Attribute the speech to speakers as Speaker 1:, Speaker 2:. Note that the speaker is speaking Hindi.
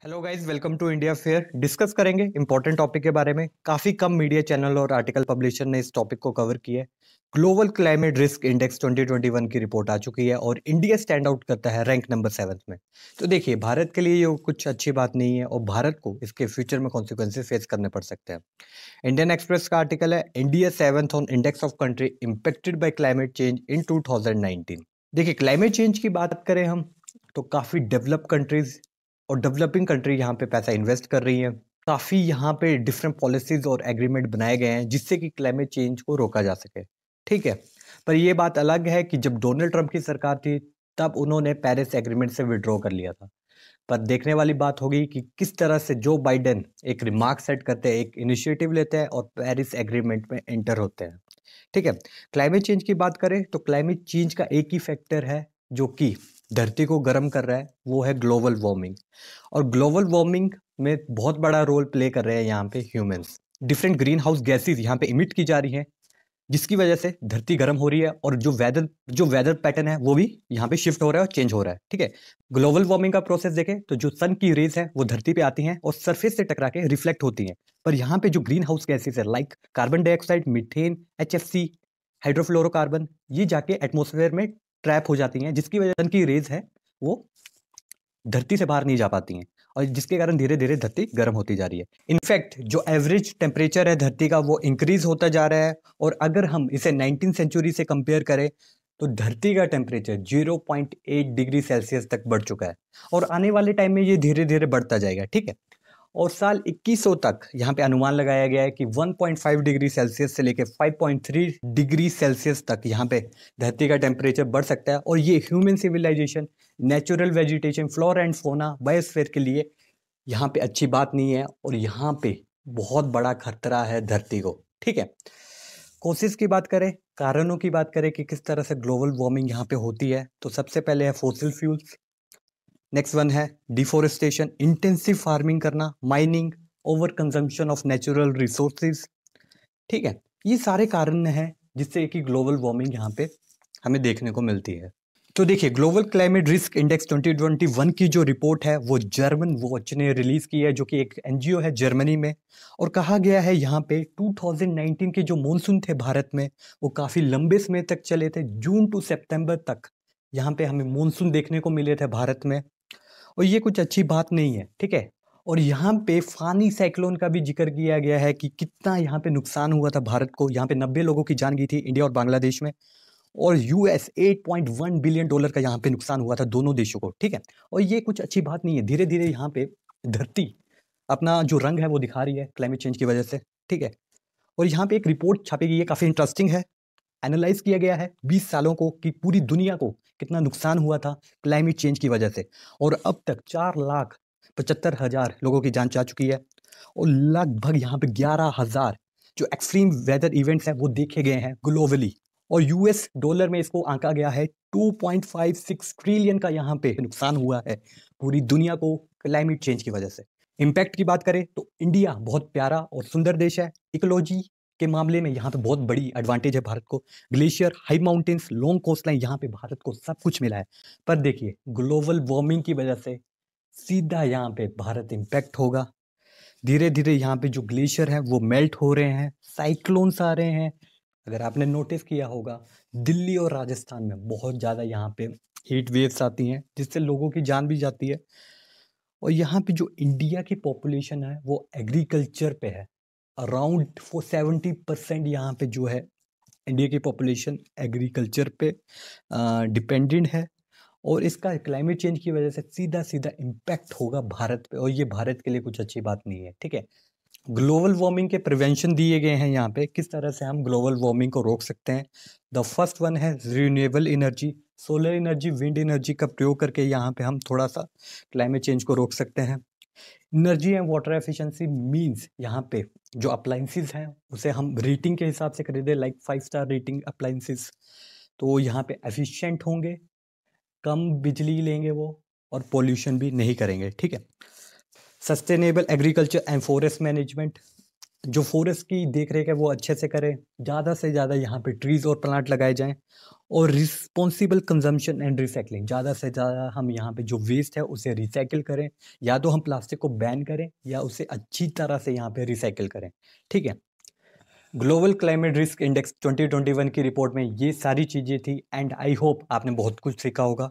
Speaker 1: Hello guys, welcome to India Fair. Discuss करेंगे इंपॉर्टेंट टॉपिक के बारे में। काफी कम मीडिया चैनल और आर्टिकल पब्लिशर ने इस टॉपिक को कवर किया है। ग्लोबल क्लाइमेट रिस्क इंडेक्स 2021 की रिपोर्ट आ चुकी है और इंडिया स्टैंड आउट करता है रैंक नंबर 7 में। तो देखिए, भारत के लिए ये कुछ अच्छी बात नहीं है और भारत को इसके फ्यूचर में कॉन्सिक्वेंसेस फेस करने पड़ सकते हैं। इंडियन एक्सप्रेस का आर्टिकल है, India 7th on index of country impacted bye climate change in 2019। देखिए, क्लाइमेट चेंज की बात करें हम तो काफी डेवलप कंट्रीज और डेवलपिंग कंट्री यहाँ पे पैसा इन्वेस्ट कर रही हैं। काफी यहाँ पे डिफरेंट पॉलिसीज और एग्रीमेंट बनाए गए हैं जिससे कि क्लाइमेट चेंज को रोका जा सके। ठीक है, पर ये बात अलग है कि जब डोनाल्ड ट्रंप की सरकार थी तब उन्होंने पेरिस एग्रीमेंट से विड्रॉ कर लिया था। पर देखने वाली बात होगी कि किस तरह से जो बाइडेन एक रिमार्क सेट करते हैं, एक इनिशिएटिव लेते हैं और पेरिस एग्रीमेंट में एंटर होते हैं। ठीक है, क्लाइमेट चेंज की बात करें तो क्लाइमेट चेंज का एक ही फैक्टर है जो कि धरती को गर्म कर रहा है, वो है ग्लोबल वार्मिंग। और ग्लोबल वार्मिंग में बहुत बड़ा रोल प्ले कर रहे हैं यहाँ पे humans. Different green house gases यहाँ पे इमिट की जा रही हैं जिसकी वजह से धरती गर्म हो रही है और जो वेदर पैटर्न है वो भी यहाँ पे शिफ्ट हो रहा है और चेंज हो रहा है। ठीक है, ग्लोबल वार्मिंग का प्रोसेस देखें तो जो सन की रेज है वो धरती पे आती हैं और सरफेस से टकरा के रिफ्लेक्ट होती हैं। पर यहाँ पे जो ग्रीन हाउस गैसेज है like carbon dioxide, methane, HFC, hydrofluorocarbon, ये जाके एटमोसफेयर में ट्रैप हो जाती हैं जिसकी वजह सन की रेज है वो धरती से बाहर नहीं जा पाती हैं और जिसके कारण धीरे धीरे धरती गर्म होती जा रही है। इनफैक्ट जो एवरेज टेम्परेचर है धरती का वो इंक्रीज होता जा रहा है और अगर हम इसे 19th सेंचुरी से कंपेयर करें तो धरती का टेम्परेचर 0.8 डिग्री सेल्सियस तक बढ़ चुका है और आने वाले टाइम में ये धीरे धीरे बढ़ता जाएगा। ठीक है, और साल 2100 तक यहाँ पे अनुमान लगाया गया है कि 1.5 डिग्री सेल्सियस से लेकर 5.3 डिग्री सेल्सियस तक यहाँ पे धरती का टेम्परेचर बढ़ सकता है और ये human civilisation, natural vegetation, flora and fauna, biosphere के लिए यहाँ पे अच्छी बात नहीं है और यहाँ पे बहुत बड़ा खतरा है धरती को। ठीक है, कोशिश की बात करें, कारणों की बात करें कि किस तरह से ग्लोबल वार्मिंग यहाँ पे होती है तो सबसे पहले है फॉसिल फ्यूल्स। नेक्स्ट वन है डिफोरेस्टेशन, इंटेंसिव फार्मिंग करना, mining, over consumption of natural resources. ठीक है, ये सारे कारण हैं जिससे कि ग्लोबल वार्मिंग यहाँ पे हमें देखने को मिलती है। तो देखिए, ग्लोबल क्लाइमेट रिस्क इंडेक्स 2021 की जो रिपोर्ट है वो जर्मन वॉच ने रिलीज की है, जो कि एक एनजीओ है जर्मनी में। और कहा गया है यहाँ पे 2019 के जो मॉनसून थे भारत में वो काफी लंबे समय तक चले थे, जून टू सितंबर तक यहाँ पे हमें मॉनसून देखने को मिले थे भारत में और ये कुछ अच्छी बात नहीं है। ठीक है, और यहाँ पे फानी साइक्लोन का भी जिक्र किया गया है कि कितना यहाँ पे नुकसान हुआ था भारत को। यहाँ पे 90 लोगों की जान गई थी इंडिया और बांग्लादेश में और US $8.1 बिलियन का यहाँ पे नुकसान हुआ था दोनों देशों को। ठीक है, और ये कुछ अच्छी बात नहीं है। धीरे धीरे यहाँ पे धरती अपना जो रंग है वो दिखा रही है क्लाइमेट चेंज की वजह से। ठीक है, और यहाँ पे एक रिपोर्ट छापी गई है, काफी इंटरेस्टिंग है। एनालाइज किया गया है 20 सालों को कि पूरी दुनिया को कितना नुकसान हुआ था क्लाइमेट चेंज की वजह से और अब तक 4,75,000 लोगों की जान जा चुकी है और लगभग यहाँ पे 11,000 जो एक्सट्रीम वेदर इवेंट्स हैं वो देखे गए हैं ग्लोबली और US डॉलर में इसको आंका गया है 2.56 ट्रिलियन का यहाँ पे नुकसान हुआ है पूरी दुनिया को क्लाइमेट चेंज की वजह से। इम्पैक्ट की बात करें तो इंडिया बहुत प्यारा और सुंदर देश है। इकोलॉजी के मामले में यहाँ पे बहुत बड़ी एडवांटेज है भारत को। Glacier, high mountains, long coast line, यहाँ पे भारत को सब कुछ मिला है। पर देखिए, ग्लोबल वार्मिंग की वजह से सीधा यहाँ पे भारत इम्पैक्ट होगा। धीरे धीरे यहाँ पे जो ग्लेशियर है वो मेल्ट हो रहे हैं, साइक्लोन्स आ रहे हैं। अगर आपने नोटिस किया होगा दिल्ली और राजस्थान में बहुत ज़्यादा यहाँ पे हीट वेव्स आती हैं जिससे लोगों की जान भी जाती है। और यहाँ पे जो इंडिया की पॉपुलेशन है वो एग्रीकल्चर पे है। अराउंड 70% यहाँ पे जो है इंडिया की पॉपुलेशन एग्रीकल्चर पे डिपेंडेंट है और इसका क्लाइमेट चेंज की वजह से सीधा सीधा इम्पैक्ट होगा भारत पे और ये भारत के लिए कुछ अच्छी बात नहीं है। ठीक है, ग्लोबल वार्मिंग के प्रिवेंशन दिए गए हैं यहाँ पे, किस तरह से हम ग्लोबल वार्मिंग को रोक सकते हैं। द फर्स्ट वन है renewable energy, solar energy, wind energy का प्रयोग करके यहाँ पे हम थोड़ा सा क्लाइमेट चेंज को रोक सकते हैं। Energy and water efficiency means यहाँ पे जो अप्लाइंसेस हैं उसे हम रेटिंग के हिसाब से खरीदें, लाइक 5 स्टार रेटिंग अप्लाइंसेस, तो यहाँ पे एफिशिएंट होंगे, कम बिजली लेंगे वो और पोल्यूशन भी नहीं करेंगे। ठीक है, sustainable agriculture and forest management, जो फॉरेस्ट की देख रेख है वो अच्छे से करें, ज़्यादा से ज़्यादा यहाँ पे ट्रीज और प्लांट लगाए जाएं, और रिस्पॉन्सिबल कंजम्पशन एंड रिसाइकलिंग, ज़्यादा से ज़्यादा हम यहाँ पे जो वेस्ट है उसे रिसाइकिल करें, या तो हम प्लास्टिक को बैन करें या उसे अच्छी तरह से यहाँ पे रिसाइकिल करें। ठीक है। ग्लोबल क्लाइमेट रिस्क इंडेक्स 2021 की रिपोर्ट में ये सारी चीज़ें थी, एंड आई होप आपने बहुत कुछ सीखा होगा।